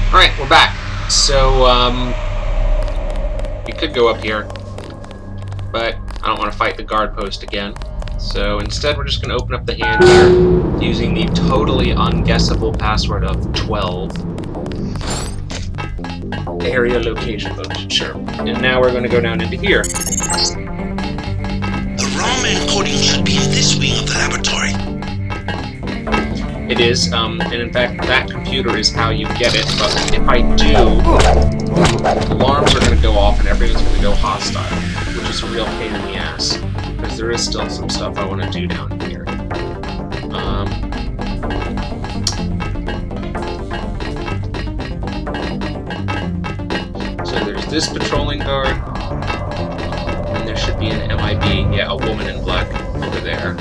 Alright, we're back. So, we could go up here, but I don't want to fight the guard post again. So instead, we're just going to open up the hand here using the totally unguessable password of 12. Area location function, sure. And now we're going to go down into here. The ROM encoding should be in this wing of the laboratory. It is, and in fact, that computer is how you get it, but if I do, alarms are going to go off and everyone's going to go hostile, which is a real pain in the ass, because there is still some stuff I want to do down here. So there's this patrolling guard, and there should be an MIB, yeah, a woman in black over there.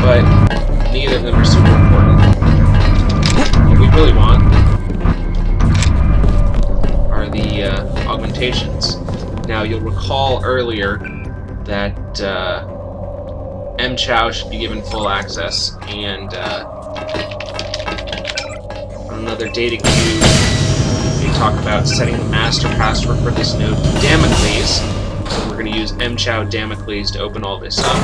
But neither of them are super important. What we really want are the augmentations. Now, you'll recall earlier that M. Chow should be given full access, and on another data cube, we talk about setting the master password for this node to Damocles. So we're going to use M. Chow Damocles to open all this up.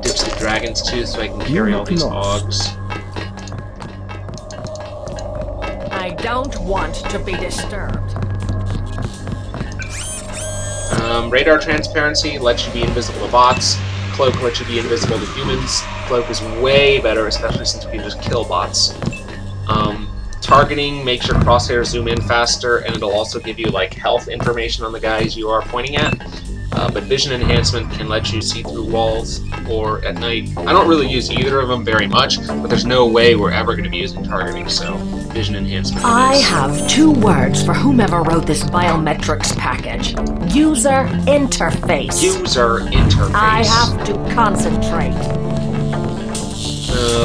Ditch the Dragon's Tooth so I can carry all these augs. I don't want to be disturbed. Radar transparency lets you be invisible to bots. Cloak lets you be invisible to humans. Cloak is way better, especially since we can just kill bots. Targeting makes your crosshairs zoom in faster, and it'll also give you like health information on the guys you are pointing at. But vision enhancement can let you see through walls or at night. I don't really use either of them very much, but there's no way we're ever going to be using targeting, so vision enhancement I have 2 words for whomever wrote this biometrics package. User interface. User interface. I have to concentrate.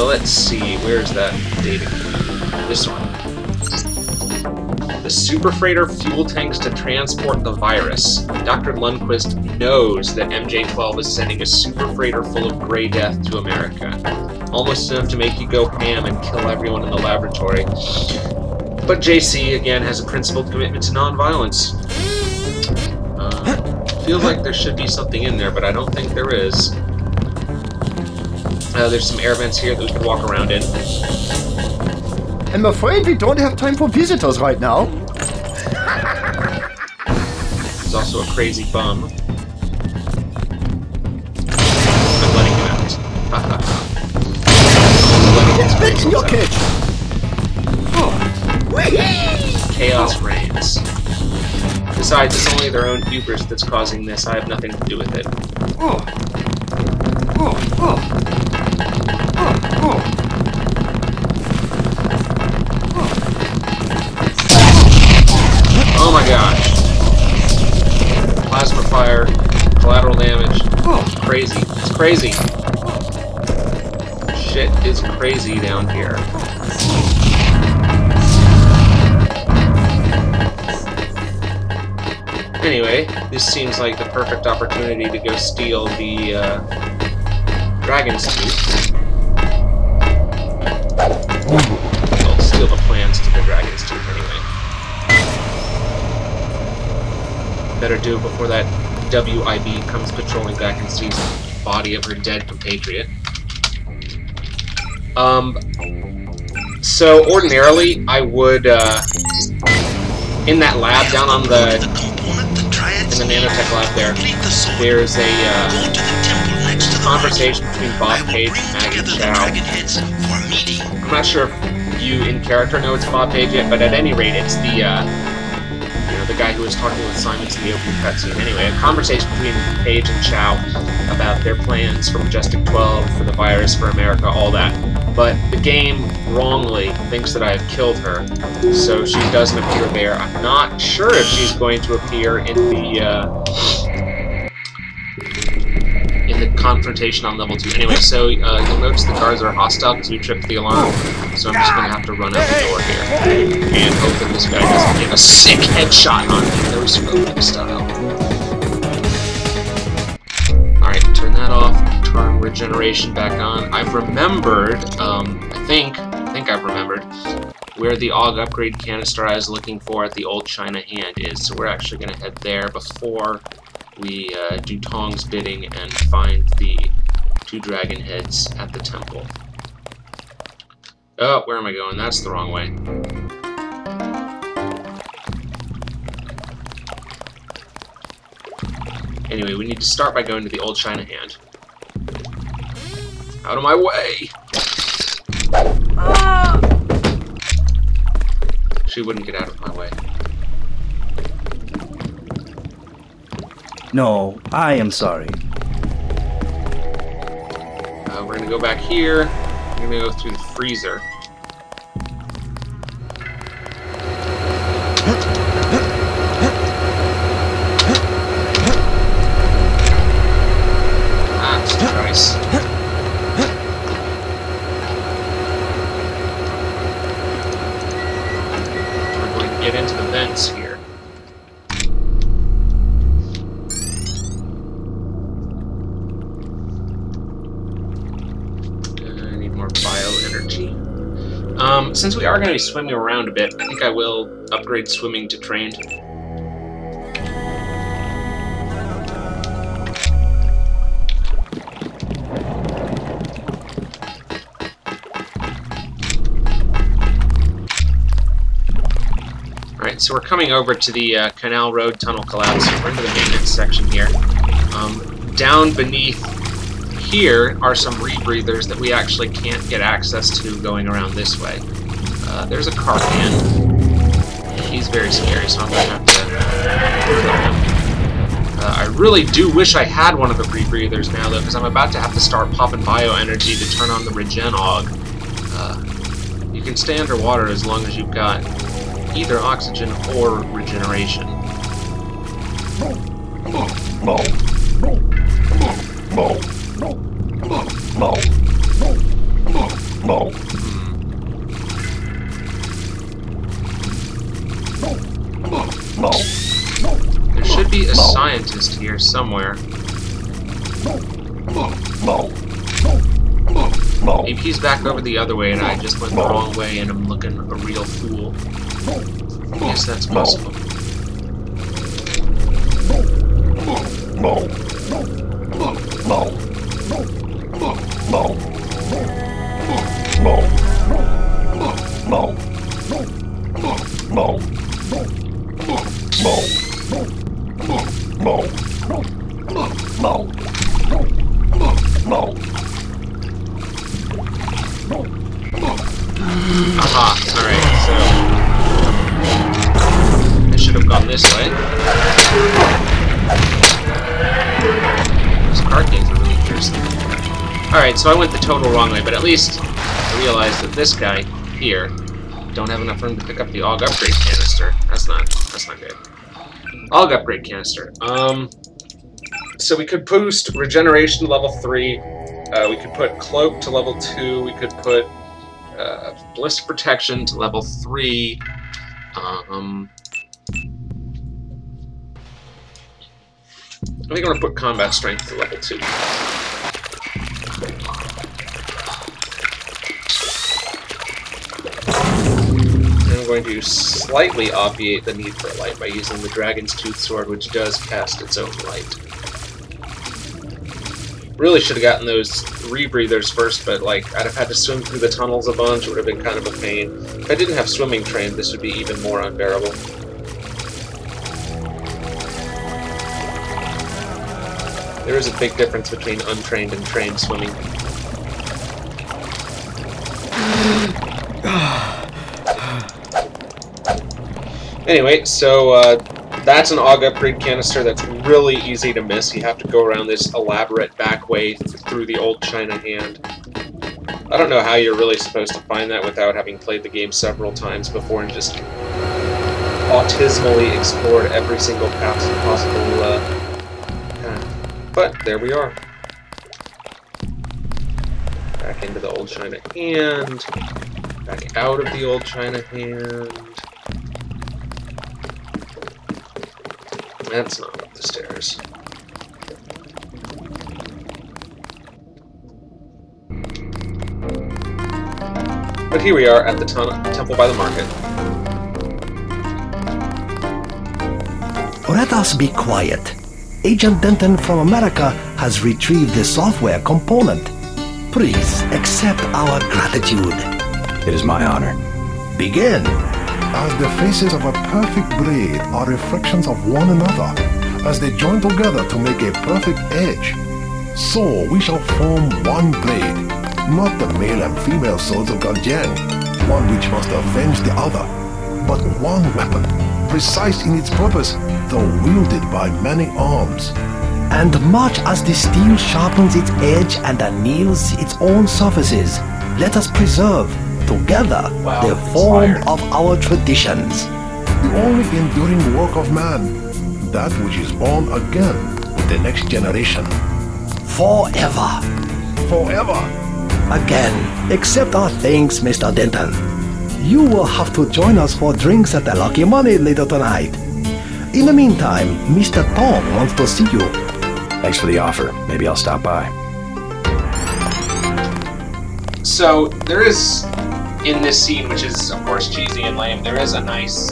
Let's see, where's that data cube? This one. The super freighter fuel tanks to transport the virus. Dr. Lundquist knows that MJ-12 is sending a super freighter full of Grey Death to America. Almost enough to make you go ham and kill everyone in the laboratory. But JC, again, has a principled commitment to non-violence. Feels like there should be something in there, but I don't think there is. There's some air vents here that we can walk around in. I'm afraid we don't have time for visitors right now. There's also a crazy bum. I'm letting him out. It's back in your cage. Chaos reigns. Besides, it's only their own hubris that's causing this. I have nothing to do with it. Oh my gosh. Plasma fire, collateral damage. It's crazy. It's crazy. Shit is crazy down here. Anyway, this seems like the perfect opportunity to go steal the Dragon's Tooth. Well, steal the plans to the Dragon's Tooth anyway. Better do it before that WIB comes patrolling back and sees the body of her dead compatriot. So ordinarily I would in that lab down on the in the nanotech lab there's a conversation between Bob Page and Maggie Chow. I'm not sure if you in character know it's Bob Page yet, but at any rate it's the the guy who was talking with Simons in the opening cutscene. Anyway, a conversation between Page and Chow about their plans for Majestic 12, for the virus, for America, all that. But the game wrongly thinks that I have killed her, so she doesn't appear there. I'm not sure if she's going to appear in the confrontation on level 2. Anyway, so you'll notice the guards are hostile because we tripped the alarm, so I'm just going to have to run out the door here and hope that this guy doesn't get a sick headshot on me, no smoking style. Alright, turn that off, turn regeneration back on. I've remembered, I think think I've remembered where the AUG upgrade canister I was looking for at the Old China Hand is. So we're actually going to head there before we do Tong's bidding and find the 2 dragon heads at the temple. Oh, where am I going? That's the wrong way. Anyway, we need to start by going to the Old China Hand. Out of my way! She wouldn't get out of my way. No, I am sorry. We're gonna go back here. We're gonna go through the freezer. Nice. We're going to get into the vents here. I need more bioenergy. Since we are going to be swimming around a bit, I think I will upgrade swimming to trained. Alright, so we're coming over to the Canal Road tunnel collapse. We're into the maintenance section here. Down beneath here are some rebreathers that we actually can't get access to going around this way. There's a Carcan. He's very scary, so I'm going to have to kill him. I really do wish I had one of the rebreathers now, though, because I'm about to have to start popping bioenergy to turn on the regen AUG. You can stay underwater as long as you've got either oxygen or regeneration. There should be a scientist here somewhere. Maybe he's back over the other way and I just went the wrong way and I'm looking a real fool. Yes, that's possible. Aha, alright, so I should have gone this way. Those Carcans are really thirsty. Alright, so I went the total wrong way, but at least I realized that this guy here don't have enough room to pick up the AUG upgrade canister. That's not good. AUG upgrade canister. So we could boost regeneration to level 3. We could put cloak to level 2. We could put ballistic protection to level 3. I think I'm going to put combat strength to level 2. And I'm going to slightly obviate the need for light by using the Dragon's Tooth Sword, which does cast its own light. Really should have gotten those rebreathers first, but like I'd have had to swim through the tunnels a bunch. It would have been kind of a pain. If I didn't have swimming trained, this would be even more unbearable. There is a big difference between untrained and trained swimming. Anyway, so that's an AUG upgrade canister that's really easy to miss. You have to go around this elaborate back way through the Old China Hand. I don't know how you're really supposed to find that without having played the game several times before and just autismally explored every single possible path. But there we are. Back into the Old China Hand. Back out of the Old China Hand. That's not up the stairs. But here we are at the temple by the market. Let us be quiet. Agent Denton from America has retrieved the software component. Please accept our gratitude. It is my honor. Begin. As the faces of a perfect blade are reflections of one another, as they join together to make a perfect edge, so we shall form one blade, not the male and female swords of Ganjiang, one which must avenge the other, but one weapon, precise in its purpose, though wielded by many arms. And much as the steel sharpens its edge and anneals its own surfaces, let us preserve, together, the form of our traditions. The only enduring work of man, that which is born again with the next generation. Forever. Forever. Again, accept our thanks, Mr. Denton. You will have to join us for drinks at the Lucky Money later tonight. In the meantime, Mr. Tom wants to see you. Thanks for the offer. Maybe I'll stop by. So, there is, in this scene, which is, of course, cheesy and lame, there is a nice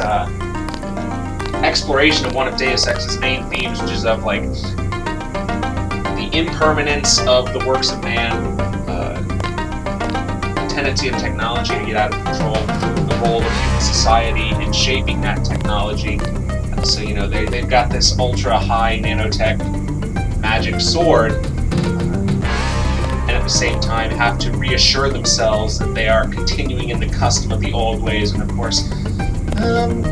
exploration of one of Deus Ex's main themes, which is of, like, the impermanence of the works of man, tendency of technology to get out of control, the role of human society in shaping that technology. So, you know, they've got this ultra-high nanotech magic sword, and at the same time have to reassure themselves that they are continuing in the custom of the old ways, and of course,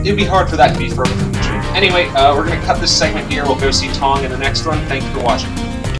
it'd be hard for that to be further from the truth. Anyway, we're going to cut this segment here. We'll go see Tong in the next one. Thank you for watching.